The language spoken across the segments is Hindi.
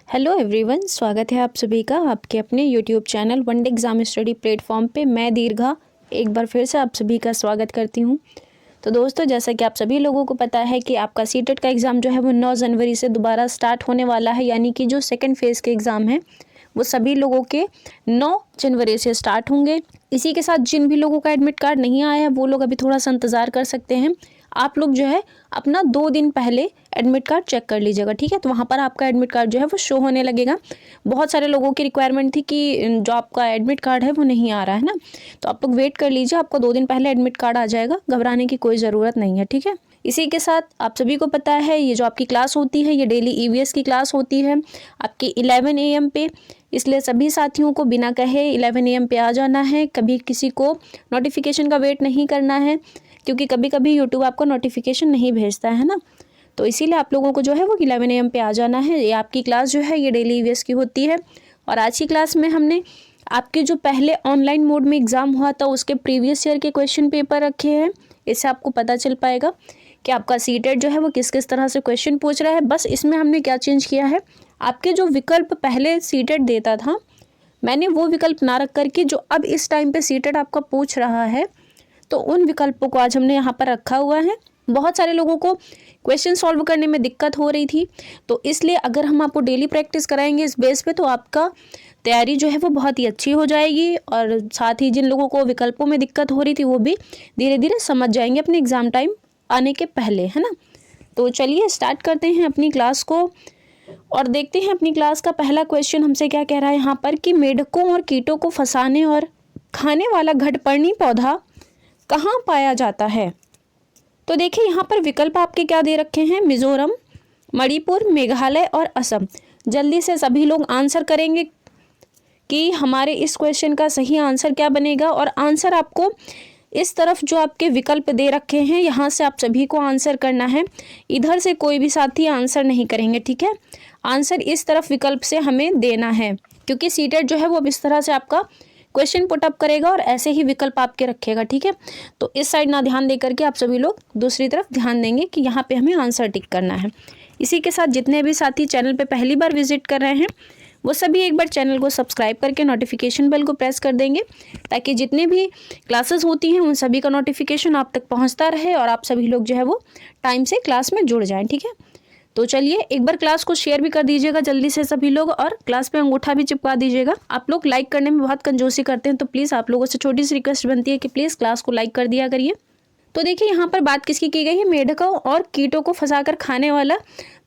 हेलो एवरीवन, स्वागत है आप सभी का आपके अपने YouTube channel one day exam study platform पे। मैं दीर्घा एक बार फिर से आप सभी का स्वागत करती हूँ। तो दोस्तों, जैसा कि आप सभी लोगों को पता है कि आपका सीटेट का एग्ज़ाम जो है वो 9 जनवरी से दोबारा स्टार्ट होने वाला है, यानी कि जो सेकंड फेज़ के एग्ज़ाम हैं वो सभी लोगों के 9 जनवरी से स्टार्ट होंगे। इसी के साथ जिन भी लोगों का एडमिट कार्ड नहीं आया है वो लोग अभी थोड़ा सा इंतज़ार कर सकते हैं। आप लोग जो है अपना 2 दिन पहले एडमिट कार्ड चेक कर लीजिएगा, ठीक है। तो वहाँ पर आपका एडमिट कार्ड जो है वो शो होने लगेगा। बहुत सारे लोगों की रिक्वायरमेंट थी कि जो आपका एडमिट कार्ड है वो नहीं आ रहा है ना, तो आप लोग वेट कर लीजिए, आपको 2 दिन पहले एडमिट कार्ड आ जाएगा, घबराने की कोई ज़रूरत नहीं है, ठीक है। इसी के साथ आप सभी को पता है ये जो आपकी क्लास होती है ये डेली ईवीएस की क्लास होती है आपकी 11 AM पे, इसलिए सभी साथियों को बिना कहे 11 AM पे आ जाना है। कभी किसी को नोटिफिकेशन का वेट नहीं करना है, क्योंकि कभी कभी यूट्यूब आपको नोटिफिकेशन नहीं भेजता है ना, तो इसीलिए आप लोगों को जो है वो 11 AM पे आ जाना है। ये आपकी क्लास जो है ये डेली ईवीएस की होती है। और आज की क्लास में हमने आपके जो पहले ऑनलाइन मोड में एग्ज़ाम हुआ था उसके प्रीवियस ईयर के क्वेश्चन पेपर रखे हैं। इससे आपको पता चल पाएगा कि आपका सीटेट जो है वो किस किस तरह से क्वेश्चन पूछ रहा है। बस इसमें हमने क्या चेंज किया है, आपके जो विकल्प पहले सीटेट देता था मैंने वो विकल्प ना रख करके जो अब इस टाइम पे सीटेट आपका पूछ रहा है तो उन विकल्पों को आज हमने यहाँ पर रखा हुआ है। बहुत सारे लोगों को क्वेश्चन सॉल्व करने में दिक्कत हो रही थी, तो इसलिए अगर हम आपको डेली प्रैक्टिस कराएंगे इस बेस पे तो आपका तैयारी जो है वो बहुत ही अच्छी हो जाएगी। और साथ ही जिन लोगों को विकल्पों में दिक्कत हो रही थी वो भी धीरे धीरे समझ जाएंगे अपने एग्ज़ाम टाइम आने के पहले, है ना। तो चलिए स्टार्ट करते हैं अपनी क्लास को और देखते हैं अपनी क्लास का पहला क्वेश्चन हमसे क्या कह रहा है यहाँ पर कि मेढकों और कीटों को फंसाने और खाने वाला घटपर्णी पौधा कहाँ पाया जाता है। तो देखिए यहाँ पर विकल्प आपके क्या दे रखे हैं, मिजोरम, मणिपुर, मेघालय और असम। जल्दी से सभी लोग आंसर करेंगे कि हमारे इस क्वेश्चन का सही आंसर क्या बनेगा। और आंसर आपको इस तरफ जो आपके विकल्प दे रखे हैं यहाँ से आप सभी को आंसर करना है, इधर से कोई भी साथी आंसर नहीं करेंगे, ठीक है। आंसर इस तरफ विकल्प से हमें देना है, क्योंकि सीटेट जो है वो इस तरह से आपका क्वेश्चन पुटअप करेगा और ऐसे ही विकल्प आपके रखेगा, ठीक है। तो इस साइड ना ध्यान दे करके आप सभी लोग दूसरी तरफ ध्यान देंगे कि यहाँ पे हमें आंसर टिक करना है। इसी के साथ जितने भी साथी चैनल पे पहली बार विजिट कर रहे हैं वो सभी एक बार चैनल को सब्सक्राइब करके नोटिफिकेशन बेल को प्रेस कर देंगे, ताकि जितने भी क्लासेस होती हैं उन सभी का नोटिफिकेशन आप तक पहुँचता रहे और आप सभी लोग जो है वो टाइम से क्लास में जुड़ जाएँ, ठीक है। तो चलिए एक बार क्लास को शेयर भी कर दीजिएगा जल्दी से सभी लोग, और क्लास पे अंगूठा भी चिपका दीजिएगा। आप लोग लाइक करने में बहुत कंजूसी करते हैं, तो प्लीज़ आप लोगों से छोटी सी रिक्वेस्ट बनती है कि प्लीज़ क्लास को लाइक कर दिया करिए। तो देखिए यहाँ पर बात किसकी की गई है, मेढकों और कीटों को फंसाकर खाने वाला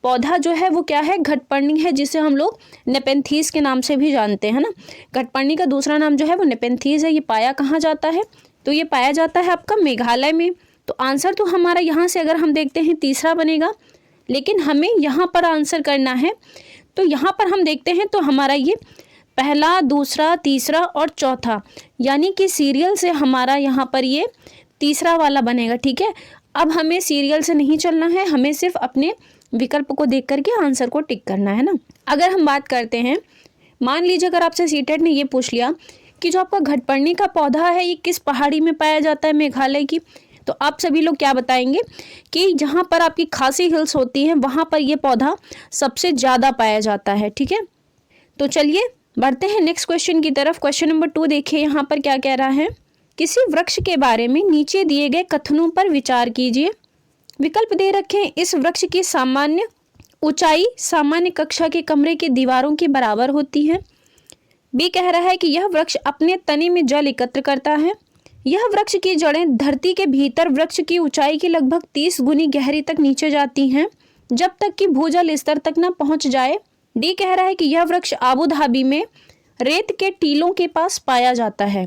पौधा जो है वो क्या है, घटपर्णी है, जिसे हम लोग नेपेंथीज के नाम से भी जानते हैं ना। घटपर्णी का दूसरा नाम जो है वो नेपेंथीज है। ये पाया कहाँ जाता है, तो ये पाया जाता है आपका मेघालय में। तो आंसर तो हमारा यहाँ से अगर हम देखते हैं तीसरा बनेगा, लेकिन हमें यहाँ पर आंसर करना है। तो यहाँ पर हम देखते हैं तो हमारा ये पहला, दूसरा, तीसरा और चौथा, यानी कि सीरियल से हमारा यहाँ पर ये तीसरा वाला बनेगा, ठीक है। अब हमें सीरियल से नहीं चलना है, हमें सिर्फ अपने विकल्प को देख करके आंसर को टिक करना है ना। अगर हम बात करते हैं, मान लीजिए अगर आपसे सीटेट ने ये पूछ लिया कि जो आपका घटपर्णी का पौधा है ये किस पहाड़ी में पाया जाता है मेघालय की, तो आप सभी लोग क्या बताएंगे कि जहाँ पर आपकी खासी हिल्स होती हैं वहाँ पर ये पौधा सबसे ज़्यादा पाया जाता है, ठीक है। तो चलिए बढ़ते हैं नेक्स्ट क्वेश्चन की तरफ। क्वेश्चन नंबर 2 देखिए यहाँ पर क्या कह रहा है, किसी वृक्ष के बारे में नीचे दिए गए कथनों पर विचार कीजिए। विकल्प दे रखे हैं, इस वृक्ष की सामान्य ऊंचाई सामान्य कक्षा के कमरे की दीवारों के बराबर होती है। बी कह रहा है कि यह वृक्ष अपने तने में जल एकत्र करता है। यह वृक्ष की जड़ें धरती के भीतर वृक्ष की ऊंचाई की लगभग 30 गुनी गहरी तक नीचे जाती हैं, जब तक कि भूजल स्तर तक न पहुंच जाए। डी कह रहा है कि यह वृक्ष आबू धाबी में रेत के टीलों के पास पाया जाता है।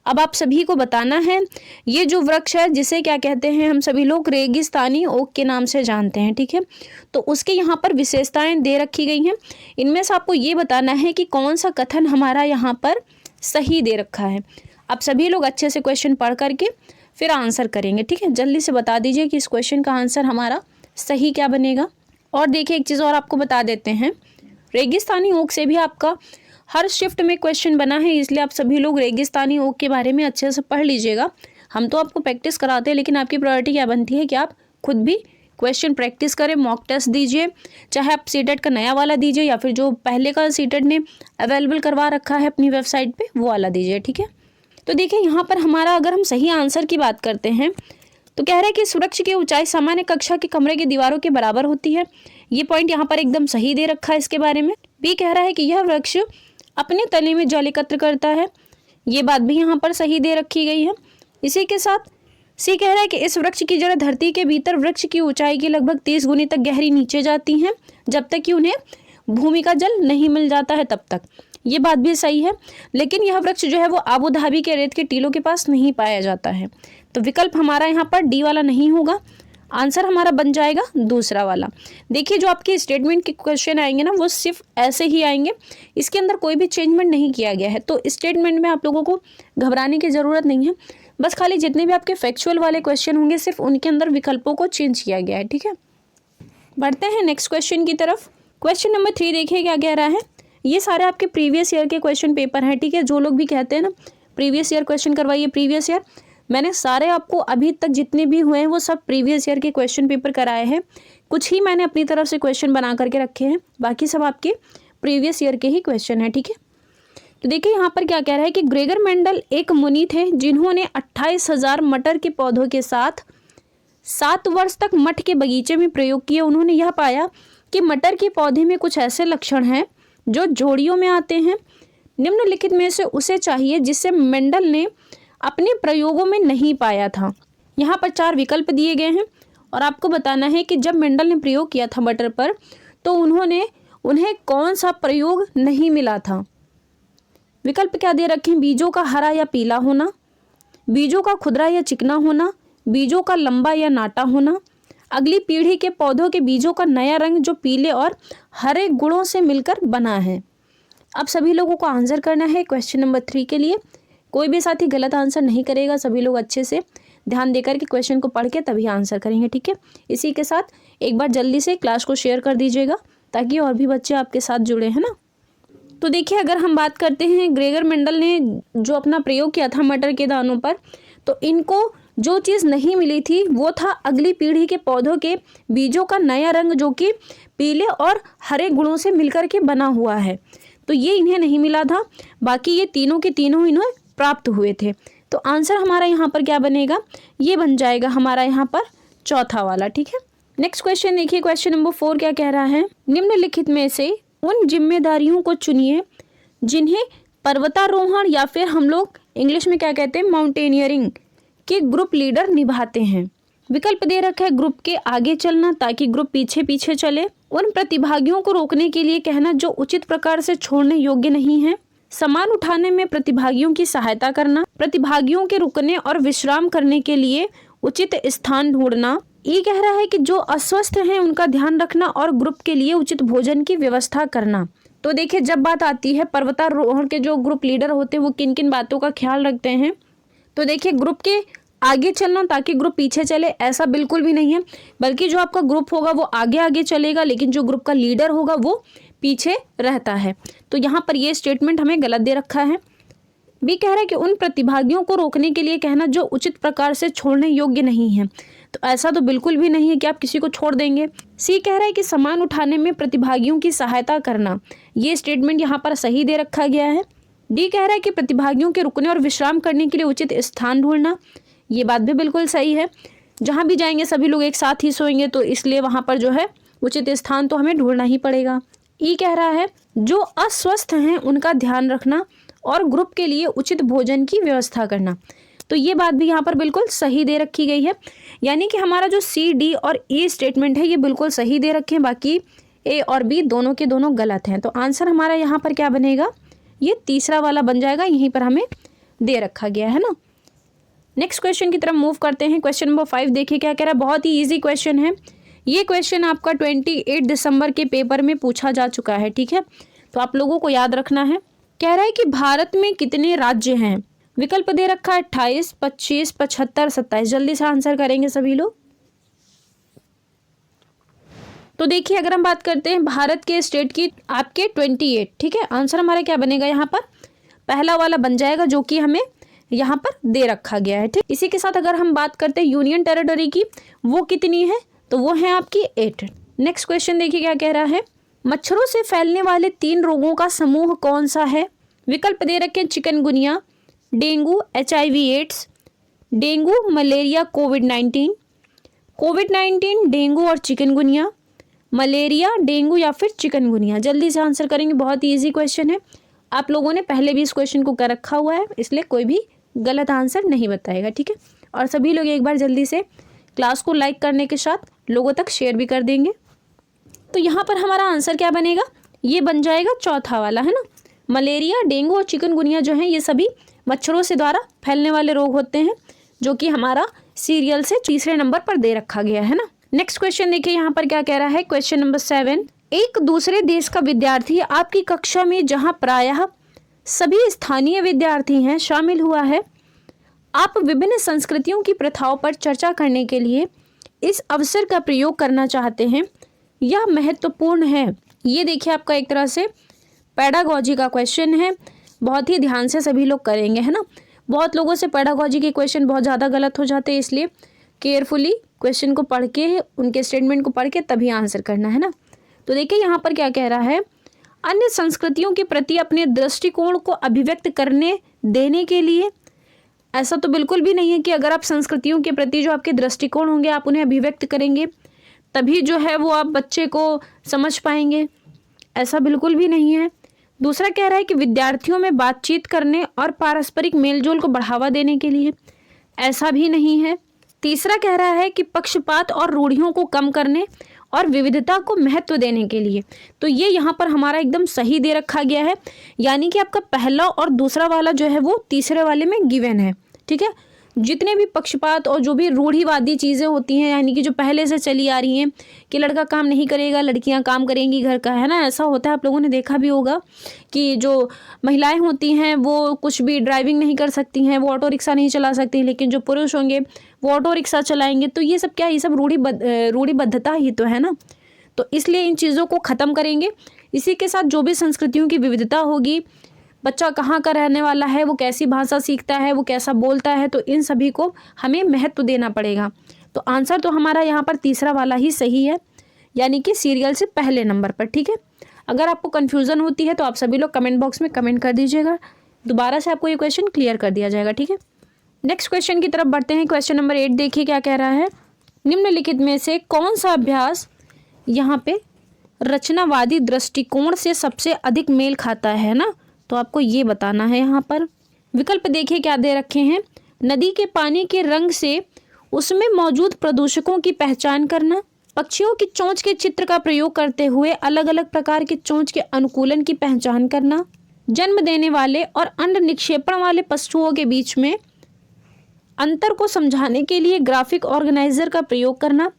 अब आप सभी को बताना है ये जो वृक्ष है जिसे क्या कहते हैं, हम सभी लोग रेगिस्तानी ओक के नाम से जानते हैं, ठीक है। तो उसके यहाँ पर विशेषताएं दे रखी गई हैं, इनमें से आपको ये बताना है कि कौन सा कथन हमारा यहाँ पर सही दे रखा है। आप सभी लोग अच्छे से क्वेश्चन पढ़ करके फिर आंसर करेंगे, ठीक है। जल्दी से बता दीजिए कि इस क्वेश्चन का आंसर हमारा सही क्या बनेगा। और देखिए एक चीज़ और आपको बता देते हैं, रेगिस्तानी ओक से भी आपका हर शिफ्ट में क्वेश्चन बना है, इसलिए आप सभी लोग रेगिस्तानी ओक के बारे में अच्छे से पढ़ लीजिएगा। हम तो आपको प्रैक्टिस कराते हैं, लेकिन आपकी प्रायोरिटी क्या बनती है कि आप खुद भी क्वेश्चन प्रैक्टिस करें, मॉक टेस्ट दीजिए, चाहे आप सीटेट का नया वाला दीजिए या फिर जो पहले का सीटेट ने अवेलेबल करवा रखा है अपनी वेबसाइट पे वो वाला दीजिए, ठीक है। तो देखिए यहाँ पर हमारा अगर हम सही आंसर की बात करते हैं तो कह रहा है कि वृक्ष की ऊंचाई सामान्य कक्षा के कमरे की दीवारों के बराबर होती है। ये पॉइंट यहाँ पर एकदम सही दे रखा है इसके बारे में। बी कह रहा है कि यह वृक्ष अपने तने में जल एकत्र करता है। ये बात भी यहाँ पर सही दे रखी गई है। इसी के साथ सी कह रहा है कि इस वृक्ष की जड़ धरती के भीतर वृक्ष की ऊंचाई की लगभग 30 गुनी तक गहरी नीचे जाती हैं जब तक कि उन्हें भूमि का जल नहीं मिल जाता है तब तक। ये बात भी सही है, लेकिन यह वृक्ष जो है वो आबू धाबी के रेत के टीलों के पास नहीं पाया जाता है। तो विकल्प हमारा यहाँ पर डी वाला नहीं होगा, आंसर हमारा बन जाएगा दूसरा वाला। देखिए जो आपके स्टेटमेंट के क्वेश्चन आएंगे ना वो सिर्फ ऐसे ही आएंगे, इसके अंदर कोई भी चेंजमेंट नहीं किया गया है। तो स्टेटमेंट में आप लोगों को घबराने की ज़रूरत नहीं है, बस खाली जितने भी आपके फैक्चुअल वाले क्वेश्चन होंगे सिर्फ उनके अंदर विकल्पों को चेंज किया गया है, ठीक है। बढ़ते हैं नेक्स्ट क्वेश्चन की तरफ। क्वेश्चन नंबर 3 देखिए क्या कह रहा है। ये सारे आपके प्रीवियस ईयर के क्वेश्चन पेपर हैं, ठीक है। जो लोग भी कहते हैं ना प्रीवियस ईयर क्वेश्चन करवाइए प्रीवियस ईयर, मैंने सारे आपको अभी तक जितने भी हुए हैं वो सब प्रीवियस ईयर के क्वेश्चन पेपर कराए हैं। कुछ ही मैंने अपनी तरफ से क्वेश्चन बना करके रखे हैं, बाकी सब आपके प्रीवियस ईयर के ही क्वेश्चन हैं, ठीक है। तो देखिए यहाँ पर क्या कह रहा है कि ग्रेगर मेंडल एक मुनि थे जिन्होंने 28,000 मटर के पौधों के साथ 7 वर्ष तक मठ के बगीचे में प्रयोग किए। उन्होंने यह पाया कि मटर के पौधे में कुछ ऐसे लक्षण हैं जो जोड़ियों में आते हैं। निम्नलिखित में से उसे चाहिए जिसे मेंडल ने अपने प्रयोगों में नहीं पाया था। यहाँ पर 4 विकल्प दिए गए हैं और आपको बताना है कि जब मेंडल ने प्रयोग किया था मटर पर तो उन्हें कौन सा प्रयोग नहीं मिला था। विकल्प क्या दे रखे हैं, बीजों का हरा या पीला होना, बीजों का खुदरा या चिकना होना, बीजों का लंबा या नाटा होना, अगली पीढ़ी के पौधों के बीजों का नया रंग जो पीले और हरे गुणों से मिलकर बना है। अब सभी लोगों को आंसर करना है क्वेश्चन नंबर 3 के लिए। कोई भी साथी गलत आंसर नहीं करेगा, सभी लोग अच्छे से ध्यान देकर के क्वेश्चन को पढ़ के तभी आंसर करेंगे, ठीक है। इसी के साथ एक बार जल्दी से क्लास को शेयर कर दीजिएगा ताकि और भी बच्चे आपके साथ जुड़े, है ना। तो देखिए अगर हम बात करते हैं ग्रेगर मेंडल ने जो अपना प्रयोग किया था मटर के दानों पर, तो इनको जो चीज़ नहीं मिली थी वो था अगली पीढ़ी के पौधों के बीजों का नया रंग जो कि पीले और हरे गुणों से मिलकर के बना हुआ है। तो ये इन्हें नहीं मिला था, बाकी ये तीनों के तीनों इन्हें प्राप्त हुए थे। तो आंसर हमारा यहाँ पर क्या बनेगा, ये बन जाएगा हमारा यहाँ पर चौथा वाला, ठीक है। नेक्स्ट क्वेश्चन देखिए, क्वेश्चन नंबर 4 क्या कह रहा है। निम्नलिखित में से उन जिम्मेदारियों को चुनिए जिन्हें पर्वतारोहण या फिर हम लोग इंग्लिश में क्या कहते हैं माउंटेनियरिंग के ग्रुप लीडर निभाते हैं। विकल्प दे रखा है ग्रुप के आगे चलना ताकि ग्रुप पीछे पीछे चले, उन प्रतिभागियों को रोकने के लिए कहना जो उचित प्रकार से छोड़ने योग्य नहीं है, सामान उठाने में प्रतिभागियों की सहायता करना, प्रतिभागियों के रुकने और विश्राम करने के लिए उचित स्थान ढूंढना। ये कह रहा है कि जो अस्वस्थ हैं उनका ध्यान रखना और ग्रुप के लिए उचित भोजन की व्यवस्था करना। तो देखिए जब बात आती है पर्वतारोहण के जो ग्रुप लीडर होते हैं वो किन किन बातों का ख्याल रखते हैं, तो देखिए ग्रुप के आगे चलना ताकि ग्रुप पीछे चले, ऐसा बिल्कुल भी नहीं है, बल्कि जो आपका ग्रुप होगा वो आगे आगे चलेगा लेकिन जो ग्रुप का लीडर होगा वो पीछे रहता है। तो यहाँ पर ये स्टेटमेंट हमें गलत दे रखा है। बी कह रहा है कि उन प्रतिभागियों को रोकने के लिए कहना जो उचित प्रकार से छोड़ने योग्य नहीं है, तो ऐसा तो बिल्कुल भी नहीं है कि आप किसी को छोड़ देंगे। सी कह रहा है कि सामान उठाने में प्रतिभागियों की सहायता करना, ये स्टेटमेंट यहाँ पर सही दे रखा गया है। डी कह रहा है कि प्रतिभागियों के रुकने और विश्राम करने के लिए उचित स्थान ढूंढना, ये बात भी बिल्कुल सही है। जहाँ भी जाएंगे सभी लोग एक साथ ही सोएंगे तो इसलिए वहाँ पर जो है उचित स्थान तो हमें ढूंढना ही पड़ेगा। ई कह रहा है जो अस्वस्थ हैं उनका ध्यान रखना और ग्रुप के लिए उचित भोजन की व्यवस्था करना, तो ये बात भी यहाँ पर बिल्कुल सही दे रखी गई है। यानी कि हमारा जो सी, डी और ई स्टेटमेंट है ये बिल्कुल सही दे रखे हैं, बाकी ए और बी दोनों के दोनों गलत हैं। तो आंसर हमारा यहाँ पर क्या बनेगा, ये तीसरा वाला बन जाएगा, यहीं पर हमें दे रखा गया है ना। नेक्स्ट क्वेश्चन की तरफ मूव करते हैं। क्वेश्चन नंबर 5 देखिए क्या कह रहा है, बहुत ही ईजी क्वेश्चन है। ये क्वेश्चन आपका 28 दिसंबर के पेपर में पूछा जा चुका है, ठीक है, तो आप लोगों को याद रखना है। कह रहा है कि भारत में कितने राज्य हैं, विकल्प दे रखा है 28, 25, 75, 27। जल्दी से आंसर करेंगे सभी लोग। तो देखिए अगर हम बात करते हैं भारत के स्टेट की, आपके 28, ठीक है। आंसर हमारा क्या बनेगा, यहाँ पर पहला वाला बन जाएगा जो कि हमें यहाँ पर दे रखा गया है, ठीक। इसी के साथ अगर हम बात करते हैं यूनियन टेरिटरी की, वो कितनी है, तो वो है आपकी 8। नेक्स्ट क्वेश्चन देखिए क्या कह रहा है, मच्छरों से फैलने वाले 3 रोगों का समूह कौन सा है? विकल्प दे रखे हैं chikungunya, dengue, HIV ads, dengue, malaria, कोविड-19, कोविड-19, डेंगू और चिकनगुनिया, मलेरिया, डेंगू या फिर चिकनगुनिया। जल्दी से आंसर करेंगे, बहुत ही ईजी क्वेश्चन है। आप लोगों ने पहले भी इस क्वेश्चन को कर रखा हुआ है, इसलिए कोई भी गलत आंसर नहीं बताएगा, ठीक है। और सभी लोग एक बार जल्दी से क्लास को लाइक करने के साथ लोगों तक शेयर भी कर देंगे। तो यहाँ पर हमारा आंसर क्या बनेगा? ये बन जाएगा चौथा वाला, है ना। मलेरिया, डेंगू और चिकनगुनिया जो है ये सभी मच्छरों से द्वारा फैलने वाले रोग होते हैं, जो कि हमारा सीरियल से तीसरे नंबर पर दे रखा गया है ना। नेक्स्ट क्वेश्चन देखिए यहाँ पर क्या कह रहा है, क्वेश्चन नंबर 7। एक दूसरे देश का विद्यार्थी आपकी कक्षा में जहाँ प्रायः सभी स्थानीय विद्यार्थी हैं शामिल हुआ है। आप विभिन्न संस्कृतियों की प्रथाओं पर चर्चा करने के लिए इस अवसर का प्रयोग करना चाहते हैं। यह महत्वपूर्ण है। ये देखिए आपका एक तरह से पेडागॉजी का क्वेश्चन है, बहुत ही ध्यान से सभी लोग करेंगे, है ना। बहुत लोगों से पेडागॉजी के क्वेश्चन बहुत ज़्यादा गलत हो जाते हैं, इसलिए केयरफुली क्वेश्चन को पढ़ के, उनके स्टेटमेंट को पढ़ के तभी आंसर करना है ना। तो देखिए यहाँ पर क्या कह रहा है, अन्य संस्कृतियों के प्रति अपने दृष्टिकोण को अभिव्यक्त करने देने के लिए। ऐसा तो बिल्कुल भी नहीं है कि अगर आप संस्कृतियों के प्रति जो आपके दृष्टिकोण होंगे आप उन्हें अभिव्यक्त करेंगे तभी जो है वो आप बच्चे को समझ पाएंगे, ऐसा बिल्कुल भी नहीं है। दूसरा कह रहा है कि विद्यार्थियों में बातचीत करने और पारस्परिक मेलजोल को बढ़ावा देने के लिए, ऐसा भी नहीं है। तीसरा कह रहा है कि पक्षपात और रूढ़ियों को कम करने और विविधता को महत्व देने के लिए। तो ये यहाँ पर हमारा एकदम सही दे रखा गया है, यानी कि आपका पहला और दूसरा वाला जो है वो तीसरे वाले में गिवन है, ठीक है। जितने भी पक्षपात और जो भी रूढ़िवादी चीज़ें होती हैं, यानी कि जो पहले से चली आ रही हैं कि लड़का काम नहीं करेगा, लड़कियां काम करेंगी घर का, है ना, ऐसा होता है। आप लोगों ने देखा भी होगा कि जो महिलाएं होती हैं वो कुछ भी ड्राइविंग नहीं कर सकती हैं, वो ऑटो रिक्शा नहीं चला सकती, लेकिन जो पुरुष होंगे वो ऑटो रिक्शा चलाएंगे। तो ये सब क्या, ये सब रूढ़िबद्धता ही तो है ना। तो इसलिए इन चीज़ों को ख़त्म करेंगे। इसी के साथ जो भी संस्कृतियों की विविधता होगी, बच्चा कहाँ का रहने वाला है, वो कैसी भाषा सीखता है, वो कैसा बोलता है, तो इन सभी को हमें महत्व देना पड़ेगा। तो आंसर तो हमारा यहाँ पर तीसरा वाला ही सही है, यानी कि सीरियल से पहले नंबर पर, ठीक है। अगर आपको कन्फ्यूज़न होती है तो आप सभी लोग कमेंट बॉक्स में कमेंट कर दीजिएगा, दोबारा से आपको ये क्वेश्चन क्लियर कर दिया जाएगा, ठीक है। नेक्स्ट क्वेश्चन की तरफ बढ़ते हैं। क्वेश्चन नंबर 8 देखिए क्या कह रहा है, निम्नलिखित में से कौन सा अभ्यास यहाँ पे रचनावादी दृष्टिकोण से सबसे अधिक मेल खाता है ना, तो आपको ये बताना है। यहाँ पर विकल्प देखिए क्या दे रखे हैं, नदी के पानी के रंग से उसमें मौजूद प्रदूषकों की पहचान करना, पक्षियों की चोंच के चित्र का प्रयोग करते हुए अलग अलग प्रकार के चोंच के अनुकूलन की पहचान करना, जन्म देने वाले और अंड निक्षेपण वाले पशुओं के बीच में अंतर को समझाने के लिए ग्राफिक ऑर्गेनाइजर का प्रयोग करना।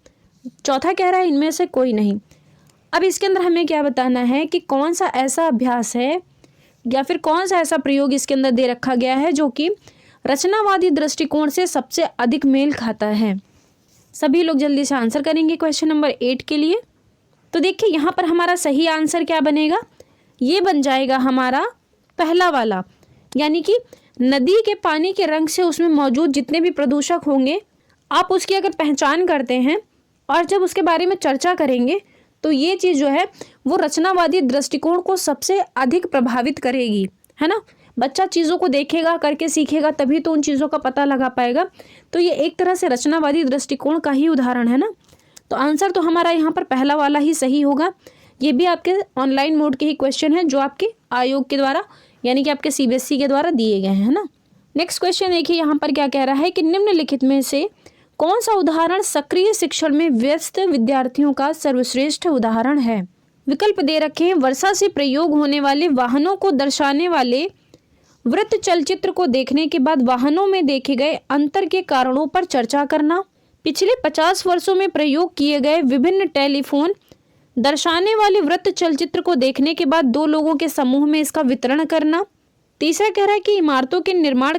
चौथा कह रहा है इनमें से कोई नहीं। अब इसके अंदर हमें क्या बताना है कि कौन सा ऐसा अभ्यास है या फिर कौन सा ऐसा प्रयोग इसके अंदर दे रखा गया है जो कि रचनावादी दृष्टिकोण से सबसे अधिक मेल खाता है। सभी लोग जल्दी से आंसर करेंगे क्वेश्चन नंबर 8 के लिए। तो देखिए यहाँ पर हमारा सही आंसर क्या बनेगा, ये बन जाएगा हमारा पहला वाला, यानी कि नदी के पानी के रंग से उसमें मौजूद जितने भी प्रदूषक होंगे आप उसकी अगर पहचान करते हैं और जब उसके बारे में चर्चा करेंगे तो ये चीज़ जो है वो रचनावादी दृष्टिकोण को सबसे अधिक प्रभावित करेगी, है ना। बच्चा चीज़ों को देखेगा, करके सीखेगा, तभी तो उन चीज़ों का पता लगा पाएगा। तो ये एक तरह से रचनावादी दृष्टिकोण का ही उदाहरण है ना। तो आंसर तो हमारा यहाँ पर पहला वाला ही सही होगा। ये भी आपके ऑनलाइन मोड के ही क्वेश्चन हैं जो आपके आयोग के द्वारा यानी कि आपके CBSE के द्वारा दिए गए हैं, है ना। नेक्स्ट क्वेश्चन देखिए यहाँ पर क्या कह रहा है कि निम्नलिखित में से कौन सा उदाहरण सक्रिय शिक्षण में व्यस्त विद्यार्थियों का सर्वश्रेष्ठ उदाहरण है। विकल्प दे रखे हैं, वर्षा से प्रयोग होने वाले वाहनों को दर्शाने वाले वृत्त चलचित्र को देखने के बाद वाहनों में देखे गए अंतर के कारणों पर चर्चा करना, पिछले 50 वर्षों में प्रयोग किए गए विभिन्न टेलीफोन दर्शाने वाले वृत्त चलचित्र को देखने के बाद 2 लोगों के समूह में इसका वितरण करना। तीसरा कह रहा है कि इमारतों के निर्माण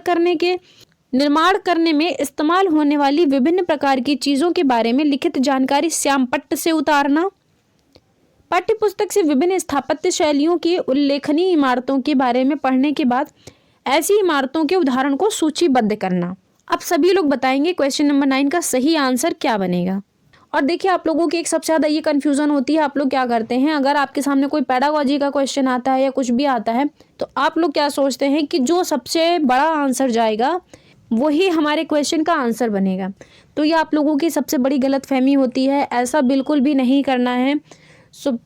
करने में इस्तेमाल होने वाली विभिन्न प्रकार की चीज़ों के बारे में लिखित जानकारी श्यामपट्ट से उतारना, पाठ्यपुस्तक से विभिन्न स्थापत्य शैलियों की उल्लेखनीय इमारतों के बारे में पढ़ने के बाद ऐसी इमारतों के उदाहरण को सूचीबद्ध करना। अब सभी लोग बताएंगे क्वेश्चन नंबर 9 का सही आंसर क्या बनेगा। और देखिए आप लोगों की एक सबसे ज़्यादा ये कन्फ्यूज़न होती है, आप लोग क्या करते हैं, अगर आपके सामने कोई पेडागोजी का क्वेश्चन आता है या कुछ भी आता है तो आप लोग क्या सोचते हैं कि जो सबसे बड़ा आंसर जाएगा वही हमारे क्वेश्चन का आंसर बनेगा। तो ये आप लोगों की सबसे बड़ी गलतफहमी होती है, ऐसा बिल्कुल भी नहीं करना है। सो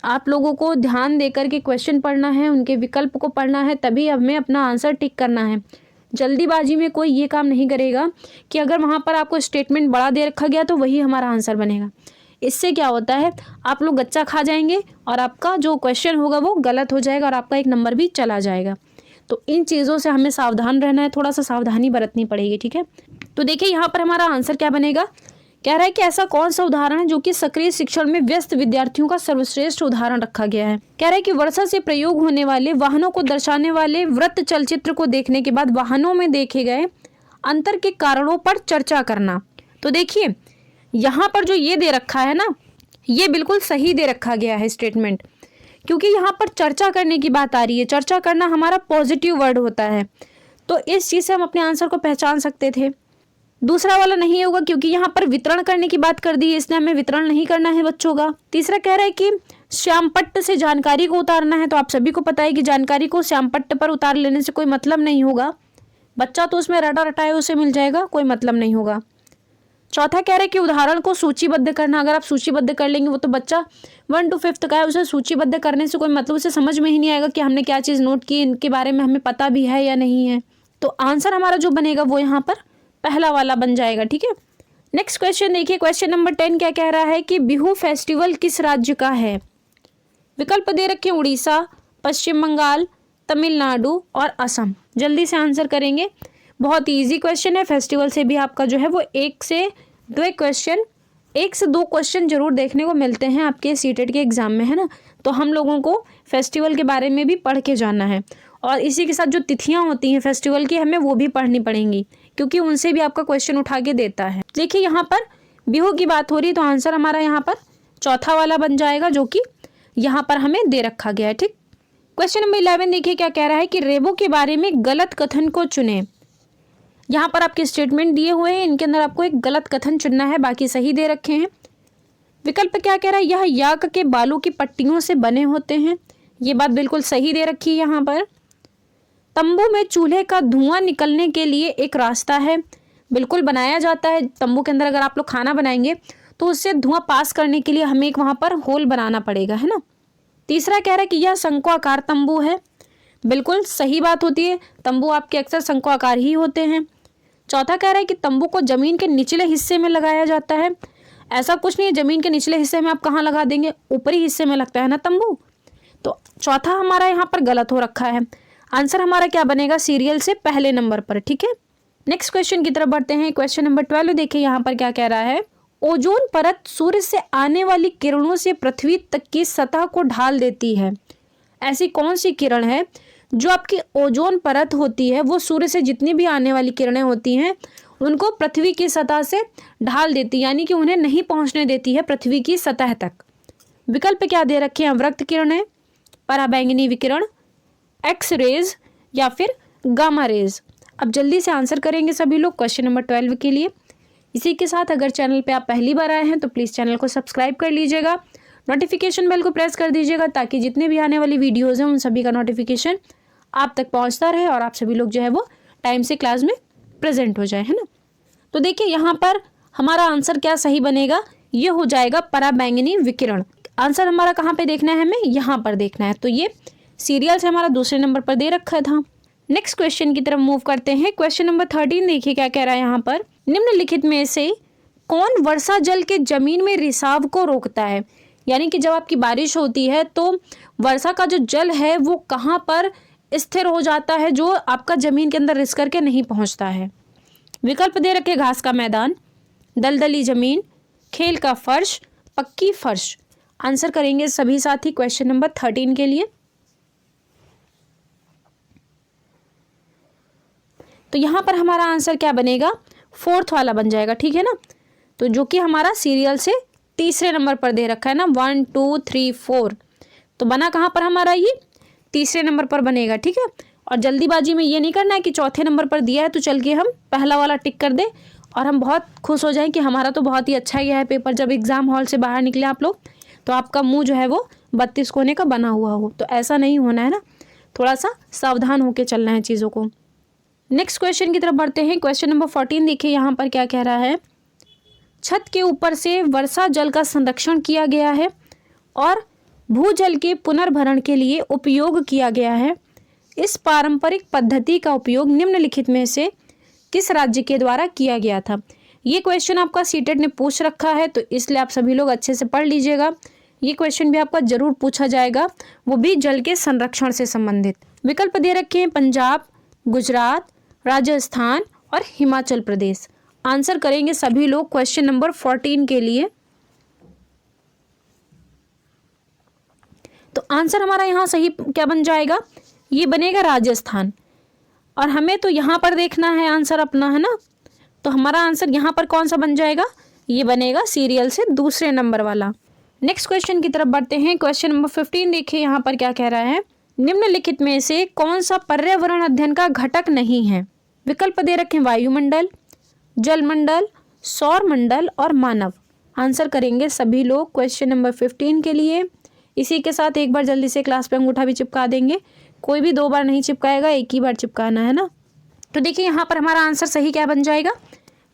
आप लोगों को ध्यान देकर के क्वेश्चन पढ़ना है, उनके विकल्प को पढ़ना है, तभी हमें अपना आंसर टिक करना है। जल्दीबाजी में कोई ये काम नहीं करेगा कि अगर वहाँ पर आपको स्टेटमेंट बड़ा दे रखा गया तो वही हमारा आंसर बनेगा। इससे क्या होता है, आप लोग गच्चा खा जाएंगे और आपका जो क्वेश्चन होगा वो गलत हो जाएगा और आपका एक नंबर भी चला जाएगा। तो इन चीज़ों से हमें सावधान रहना है, थोड़ा सा सावधानी बरतनी पड़ेगी, ठीक है। तो देखिए यहाँ पर हमारा आंसर क्या बनेगा, कह रहा है कि ऐसा कौन सा उदाहरण है जो कि सक्रिय शिक्षण में व्यस्त विद्यार्थियों का सर्वश्रेष्ठ उदाहरण रखा गया है। कह रहा है कि वर्षा से प्रयोग होने वाले वाहनों को दर्शाने वाले वृत्त चलचित्र को देखने के बाद वाहनों में देखे गए अंतर के कारणों पर चर्चा करना। तो देखिए यहाँ पर जो ये दे रखा है ना, ये बिल्कुल सही दे रखा गया है स्टेटमेंट, क्योंकि यहाँ पर चर्चा करने की बात आ रही है। चर्चा करना हमारा पॉजिटिव वर्ड होता है, तो इस चीज़ से हम अपने आंसर को पहचान सकते थे। दूसरा वाला नहीं होगा क्योंकि यहाँ पर वितरण करने की बात कर दी है, इसलिए हमें वितरण नहीं करना है बच्चों का। तीसरा कह रहा है कि श्यामपट्ट से जानकारी को उतारना है, तो आप सभी को पता है कि जानकारी को श्यामपट्ट पर उतार लेने से कोई मतलब नहीं होगा, बच्चा तो उसमें रटा रटाए उसे मिल जाएगा, कोई मतलब नहीं होगा। चौथा कह रहा है कि उदाहरण को सूचीबद्ध करना, अगर आप सूचीबद्ध कर लेंगे, वो तो बच्चा 1 to 5th का है, उसे सूचीबद्ध करने से कोई मतलब, उसे समझ में ही नहीं आएगा कि हमने क्या चीज़ नोट की, इनके बारे में हमें पता भी है या नहीं है। तो आंसर हमारा जो बनेगा वो यहाँ पर पहला वाला बन जाएगा, ठीक है। नेक्स्ट क्वेश्चन देखिए, क्वेश्चन नंबर 10 क्या कह रहा है कि बिहू फेस्टिवल किस राज्य का है। विकल्प दे रखे उड़ीसा, पश्चिम बंगाल, तमिलनाडु और असम। जल्दी से आंसर करेंगे, बहुत इजी क्वेश्चन है। फेस्टिवल से भी आपका जो है वो 1 से 2 क्वेश्चन जरूर देखने को मिलते हैं आपके सीटेट के एग्जाम में, है ना। तो हम लोगों को फेस्टिवल के बारे में भी पढ़ के जाना है, और इसी के साथ जो तिथियां होती हैं फेस्टिवल की हमें वो भी पढ़नी पड़ेंगी, क्योंकि उनसे भी आपका क्वेश्चन उठा के देता है। देखिए यहाँ पर बिहू की बात हो रही है, तो आंसर हमारा यहाँ पर चौथा वाला बन जाएगा, जो कि यहाँ पर हमें दे रखा गया है, ठीक। क्वेश्चन नंबर 11 देखिए क्या कह रहा है कि रेबो के बारे में गलत कथन को चुने। यहाँ पर आपके स्टेटमेंट दिए हुए हैं, इनके अंदर आपको एक गलत कथन चुनना है, बाकी सही दे रखे हैं। विकल्प क्या कह रहा है, यह याक के बालों की पट्टियों से बने होते हैं, ये बात बिल्कुल सही दे रखी है। यहाँ पर तंबू में चूल्हे का धुआं निकलने के लिए एक रास्ता है, बिल्कुल बनाया जाता है। तंबू के अंदर अगर आप लोग खाना बनाएंगे तो उससे धुआं पास करने के लिए हमें एक वहाँ पर होल बनाना पड़ेगा, है ना। तीसरा कह रहा है कि यह शंक्वाकार तंबू है, बिल्कुल सही बात होती है, तंबू आपके अक्सर शंक्वाकार ही होते हैं। चौथा कह रहा है कि तंबू को जमीन के निचले हिस्से में लगाया जाता है। ऐसा कुछ नहीं है, जमीन के निचले हिस्से में आप कहाँ लगा देंगे, ऊपरी हिस्से में लगता है ना तंबू। तो चौथा हमारा यहाँ पर गलत हो रखा है। आंसर हमारा क्या बनेगा, सीरियल से पहले नंबर पर, ठीक है। नेक्स्ट क्वेश्चन की तरफ बढ़ते हैं। क्वेश्चन नंबर 12 देखिए यहाँ पर क्या कह रहा है, ओजोन परत सूर्य से आने वाली किरणों से पृथ्वी तक की सतह को ढाल देती है। ऐसी कौन सी किरण है जो आपकी ओजोन परत होती है, वो सूर्य से जितनी भी आने वाली किरणें होती हैं उनको पृथ्वी की सतह से ढाल देती, यानी कि उन्हें नहीं पहुंचने देती है पृथ्वी की सतह तक। विकल्प क्या दे रखे हैं, अवरक्त किरणें, पराबैंगनी विकिरण, एक्स रेज या फिर गामा रेज। अब जल्दी से आंसर करेंगे सभी लोग क्वेश्चन नंबर 12 के लिए। इसी के साथ अगर चैनल पे आप पहली बार आए हैं तो प्लीज़ चैनल को सब्सक्राइब कर लीजिएगा, नोटिफिकेशन बेल को प्रेस कर दीजिएगा, ताकि जितने भी आने वाली वीडियोज़ हैं उन सभी का नोटिफिकेशन आप तक पहुंचता रहे और आप सभी लोग जो है वो टाइम से क्लास में प्रेजेंट हो जाए, है ना। तो देखिए यहाँ पर हमारा आंसर क्या सही बनेगा, ये हो जाएगा पराबैंगनी विकिरण। आंसर हमारा कहाँ पे देखना है, हमें यहाँ पर देखना है। तो ये सीरियल से हमारा दूसरे नंबर पर दे रखा था। नेक्स्ट क्वेश्चन की तरफ मूव करते हैं। क्वेश्चन नंबर 13 देखिए क्या कह रहा है यहाँ पर, निम्नलिखित में से कौन वर्षा जल के जमीन में रिसाव को रोकता है। यानी कि जब आपकी बारिश होती है तो वर्षा का जो जल है वो कहाँ पर स्थिर हो जाता है, जो आपका जमीन के अंदर रिस करके नहीं पहुंचता है। विकल्प दे रखे घास का मैदान, दलदली जमीन, खेल का फर्श, पक्की फर्श। आंसर करेंगे सभी साथी क्वेश्चन नंबर 13 के लिए। तो यहाँ पर हमारा आंसर क्या बनेगा, 4th वाला बन जाएगा, ठीक है ना। तो जो कि हमारा सीरियल से तीसरे नंबर पर दे रखा है ना, 1 2 3 4, तो बना कहाँ पर हमारा, ये तीसरे नंबर पर बनेगा, ठीक है। और जल्दीबाजी में ये नहीं करना है कि चौथे नंबर पर दिया है तो चल के हम पहला वाला टिक कर दें और हम बहुत खुश हो जाएं कि हमारा तो बहुत ही अच्छा गया है पेपर। जब एग्ज़ाम हॉल से बाहर निकले आप लोग तो आपका मुंह जो है वो 32 कोने का बना हुआ हो, तो ऐसा नहीं होना है ना, थोड़ा सा सावधान होकर चलना है चीज़ों को। नेक्स्ट क्वेश्चन की तरफ बढ़ते हैं। क्वेश्चन नंबर 14 देखिए यहाँ पर क्या कह रहा है। छत के ऊपर से वर्षा जल का संरक्षण किया गया है और भूजल के पुनर्भरण के लिए उपयोग किया गया है। इस पारंपरिक पद्धति का उपयोग निम्नलिखित में से किस राज्य के द्वारा किया गया था। ये क्वेश्चन आपका सीटेट ने पूछ रखा है, तो इसलिए आप सभी लोग अच्छे से पढ़ लीजिएगा। ये क्वेश्चन भी आपका जरूर पूछा जाएगा, वो भी जल के संरक्षण से संबंधित। विकल्प दे रखे हैं पंजाब, गुजरात, राजस्थान और हिमाचल प्रदेश। आंसर करेंगे सभी लोग क्वेश्चन नंबर 14 के लिए। तो आंसर हमारा यहाँ सही क्या बन जाएगा, ये बनेगा राजस्थान। और हमें तो यहाँ पर देखना है आंसर अपना, है ना, तो हमारा आंसर यहाँ पर कौन सा बन जाएगा, ये बनेगा सीरियल से दूसरे नंबर वाला। नेक्स्ट क्वेश्चन की तरफ बढ़ते हैं। क्वेश्चन नंबर 15 देखिए यहाँ पर क्या कह रहा है। निम्नलिखित में से कौन सा पर्यावरण अध्ययन का घटक नहीं है। विकल्प दे रखे हैं वायुमंडल, जलमंडल, सौर मंडल और मानव। आंसर करेंगे सभी लोग क्वेश्चन नंबर 15 के लिए। इसी के साथ एक बार जल्दी से क्लास पे अंगूठा भी चिपका देंगे, कोई भी 2 बार नहीं चिपकाएगा, एक ही बार चिपकाना है ना। तो देखिए यहाँ पर हमारा आंसर सही क्या बन जाएगा,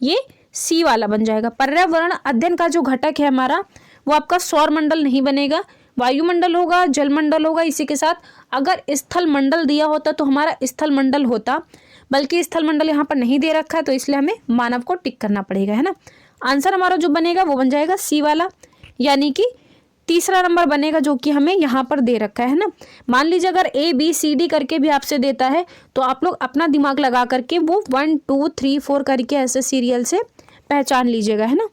ये सी वाला बन जाएगा। पर्यावरण अध्ययन का जो घटक है हमारा वो आपका सौर मंडल नहीं बनेगा, वायुमंडल होगा, जलमंडल होगा। इसी के साथ अगर स्थल मंडल दिया होता तो हमारा स्थल मंडल होता, बल्कि स्थल मंडल यहाँ पर नहीं दे रखा है, तो इसलिए हमें मानव को टिक करना पड़ेगा, है ना। आंसर हमारा जो बनेगा वो बन जाएगा सी वाला, यानी कि तीसरा नंबर बनेगा जो कि हमें यहाँ पर दे रखा है ना। मान लीजिए अगर ABCD करके भी आपसे देता है तो आप लोग अपना दिमाग लगा करके वो 1 2 3 4 करके ऐसे सीरियल से पहचान लीजिएगा, है ना।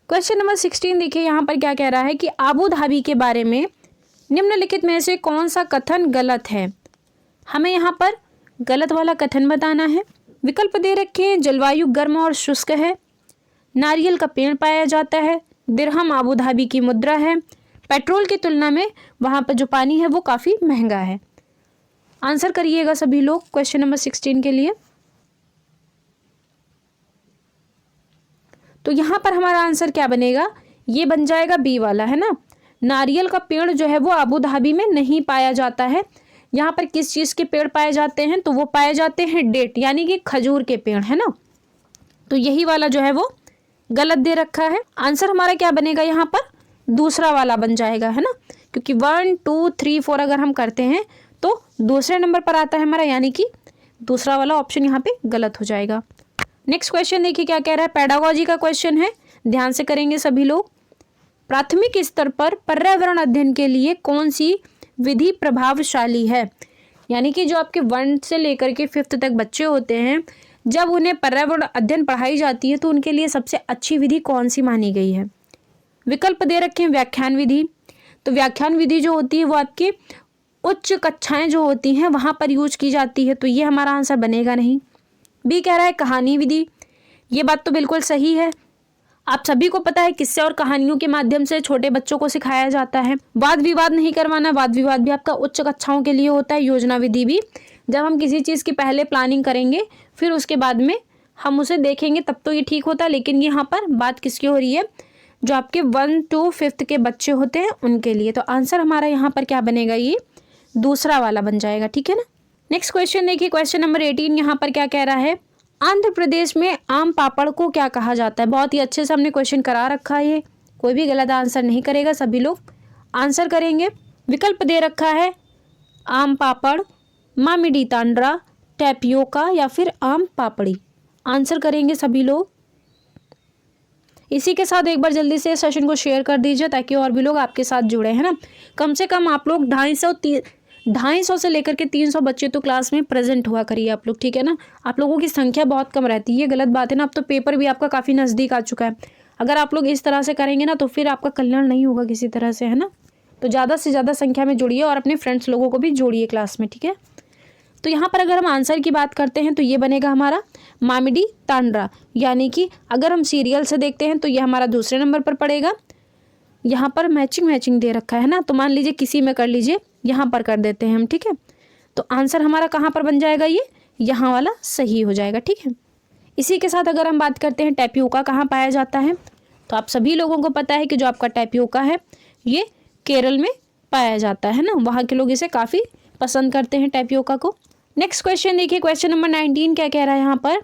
क्वेश्चन नंबर 16 देखिए यहाँ पर क्या कह रहा है कि आबू धाबी के बारे में निम्नलिखित में से कौन सा कथन गलत है। हमें यहाँ पर गलत वाला कथन बताना है। विकल्प दे रखे हैं जलवायु गर्म और शुष्क है, नारियल का पेड़ पाया जाता है, दिरहम आबू धाबी की मुद्रा है, पेट्रोल की तुलना में वहाँ पर जो पानी है वो काफ़ी महंगा है। आंसर करिएगा सभी लोग क्वेश्चन नंबर 16 के लिए। तो यहाँ पर हमारा आंसर क्या बनेगा, ये बन जाएगा बी वाला, है ना। नारियल का पेड़ जो है वो आबू धाबी में नहीं पाया जाता है। यहाँ पर किस चीज़ के पेड़ पाए जाते हैं, तो वो पाए जाते हैं डेट यानी कि खजूर के पेड़, है ना। तो यही वाला जो है वो गलत दे रखा है। आंसर हमारा क्या बनेगा यहाँ पर, दूसरा वाला बन जाएगा, है ना, क्योंकि 1 2 3 4 अगर हम करते हैं तो दूसरे नंबर पर आता है हमारा, यानी कि दूसरा वाला ऑप्शन यहाँ पे गलत हो जाएगा। नेक्स्ट क्वेश्चन देखिए क्या कह रहा है। पेडागोजी का क्वेश्चन है, ध्यान से करेंगे सभी लोग। प्राथमिक स्तर पर पर्यावरण अध्ययन के लिए कौन सी विधि प्रभावशाली है, यानी कि जो आपके 1 से लेकर के 5th तक बच्चे होते हैं, जब उन्हें पर्यावरण अध्ययन पढ़ाई जाती है तो उनके लिए सबसे अच्छी विधि कौन सी मानी गई है। विकल्प दे रखे हैं व्याख्यान विधि। तो व्याख्यान विधि जो होती है वो आपकी उच्च कक्षाएं जो होती हैं वहाँ पर यूज की जाती है, तो ये हमारा आंसर बनेगा नहीं। बी कह रहा है कहानी विधि। ये बात तो बिल्कुल सही है, आप सभी को पता है किस्से और कहानियों के माध्यम से छोटे बच्चों को सिखाया जाता है। वाद विवाद नहीं करवाना, वाद विवाद भी आपका उच्च कक्षाओं के लिए होता है। योजना विधि भी जब हम किसी चीज़ की पहले प्लानिंग करेंगे फिर उसके बाद में हम उसे देखेंगे तब तो ये ठीक होता है, लेकिन यहाँ पर बात किसकी हो रही है, जो आपके 1 to 5th के बच्चे होते हैं उनके लिए। तो आंसर हमारा यहाँ पर क्या बनेगा, ये दूसरा वाला बन जाएगा, ठीक है ना। नेक्स्ट क्वेश्चन देखिए, क्वेश्चन नंबर 18 यहाँ पर क्या कह रहा है। आंध्र प्रदेश में आम पापड़ को क्या कहा जाता है। बहुत ही अच्छे से हमने क्वेश्चन करा रखा है, ये कोई भी गलत आंसर नहीं करेगा, सभी लोग आंसर करेंगे। विकल्प दे रखा है आम पापड़, मामिडी तांड्रा, टैपियोका या फिर आम पापड़ी। आंसर करेंगे सभी लोग। इसी के साथ एक बार जल्दी से सेशन को शेयर कर दीजिए ताकि और भी लोग आपके साथ जुड़े, है ना। कम से कम आप लोग 250 से लेकर के 300 बच्चे तो क्लास में प्रेजेंट हुआ करिए आप लोग, ठीक है ना। आप लोगों की संख्या बहुत कम रहती है, ये गलत बात है ना। अब तो पेपर भी आपका काफ़ी नज़दीक आ चुका है, अगर आप लोग इस तरह से करेंगे ना तो फिर आपका कल्याण नहीं होगा किसी तरह से, है ना। तो ज़्यादा से ज़्यादा संख्या में जुड़िए और अपने फ्रेंड्स लोगों को भी जोड़िए क्लास में, ठीक है। तो यहाँ पर अगर हम आंसर की बात करते हैं तो ये बनेगा हमारा मामिडी तांड्रा, यानी कि अगर हम सीरियल से देखते हैं तो ये हमारा दूसरे नंबर पर पड़ेगा। यहाँ पर मैचिंग दे रखा है ना, तो मान लीजिए किसी में कर लीजिए, यहाँ पर कर देते हैं हम, ठीक है। तो आंसर हमारा कहाँ पर बन जाएगा, ये यहाँ वाला सही हो जाएगा, ठीक है। इसी के साथ अगर हम बात करते हैं टैपियोका कहाँ पाया जाता है, तो आप सभी लोगों को पता है कि जो आपका टैपियोका है ये केरल में पाया जाता है ना, वहाँ के लोग इसे काफ़ी पसंद करते हैं टैपियोका को। नेक्स्ट क्वेश्चन देखिए, क्वेश्चन नंबर 19 क्या कह रहा है यहाँ पर,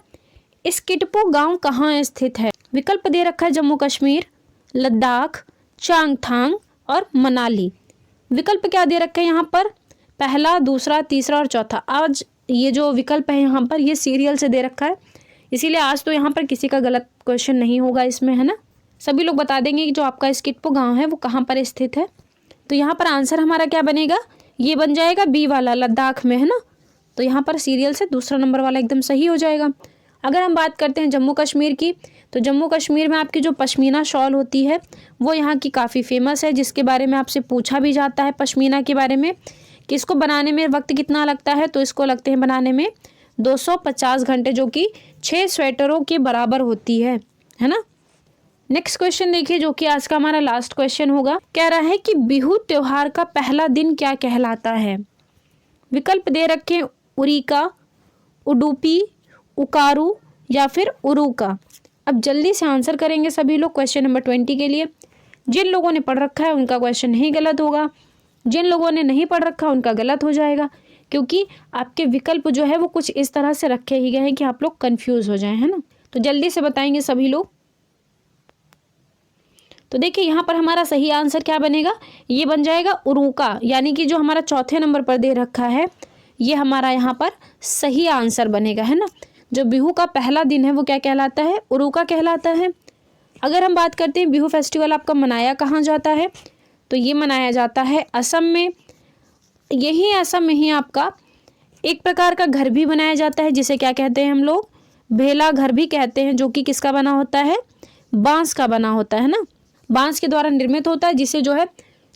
स्किटपो गांव कहाँ स्थित है। विकल्प दे रखा है जम्मू कश्मीर, लद्दाख, चांगथांग और मनाली। विकल्प क्या दे रखे हैं यहाँ पर, पहला, दूसरा, तीसरा और चौथा। आज ये जो विकल्प है यहाँ पर ये सीरियल से दे रखा है, इसीलिए आज तो यहाँ पर किसी का गलत क्वेश्चन नहीं होगा इसमें, है ना। सभी लोग बता देंगे कि जो आपका स्किटपो गांव है वो कहाँ पर स्थित है। तो यहाँ पर आंसर हमारा क्या बनेगा, ये बन जाएगा बी वाला, लद्दाख में, है ना। तो यहाँ पर सीरियल से दूसरा नंबर वाला एकदम सही हो जाएगा। अगर हम बात करते हैं जम्मू कश्मीर की, तो जम्मू कश्मीर में आपकी जो पश्मीना शॉल होती है वो यहाँ की काफ़ी फेमस है, जिसके बारे में आपसे पूछा भी जाता है पश्मीना के बारे में कि इसको बनाने में वक्त कितना लगता है। तो इसको लगते हैं बनाने में 250 घंटे, जो कि 6 स्वेटरों के बराबर होती है ना। नेक्स्ट क्वेश्चन देखिए, जो कि आज का हमारा लास्ट क्वेश्चन होगा। कह रहा है कि बिहू त्योहार का पहला दिन क्या कहलाता है। विकल्प दे रखे उरिका, उडुपी, उकारु या फिर उरुका। अब जल्दी से आंसर करेंगे सभी लोग क्वेश्चन नंबर 20 के लिए। जिन लोगों ने पढ़ रखा है उनका क्वेश्चन नहीं गलत होगा, जिन लोगों ने नहीं पढ़ रखा उनका गलत हो जाएगा, क्योंकि आपके विकल्प जो है वो कुछ इस तरह से रखे ही गए हैं कि आप लोग कंफ्यूज हो जाएं, है ना। तो जल्दी से बताएंगे सभी लोग। तो देखिए यहाँ पर हमारा सही आंसर क्या बनेगा, ये बन जाएगा उरुका, यानी कि जो हमारा चौथे नंबर पर दे रखा है ये हमारा यहाँ पर सही आंसर बनेगा, है ना। जो बिहू का पहला दिन है वो क्या कहलाता है, उरुका कहलाता है। अगर हम बात करते हैं बिहू फेस्टिवल आपका मनाया कहाँ जाता है, तो ये मनाया जाता है असम में। यही असम में ही आपका एक प्रकार का घर भी बनाया जाता है, जिसे क्या कहते हैं हम लोग, भेला घर भी कहते हैं, जो कि किसका बना होता है, बांस का बना होता है ना, बांस के द्वारा निर्मित होता है, जिसे जो है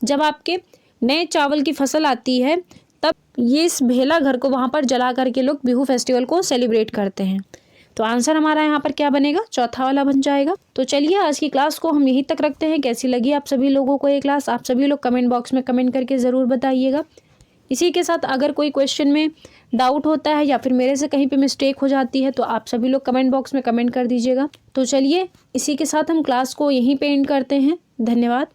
जब आपके नए चावल की फसल आती है तब ये इस भेला घर को वहाँ पर जला करके लोग बिहू फेस्टिवल को सेलिब्रेट करते हैं। तो आंसर हमारा यहाँ पर क्या बनेगा, चौथा वाला बन जाएगा। तो चलिए आज की क्लास को हम यहीं तक रखते हैं। कैसी लगी आप सभी लोगों को ये क्लास, आप सभी लोग कमेंट बॉक्स में कमेंट करके ज़रूर बताइएगा। इसी के साथ अगर कोई क्वेश्चन में डाउट होता है या फिर मेरे से कहीं पे मिस्टेक हो जाती है तो आप सभी लोग कमेंट बॉक्स में कमेंट कर दीजिएगा। तो चलिए इसी के साथ हम क्लास को यहीं पे एंड करते हैं। धन्यवाद।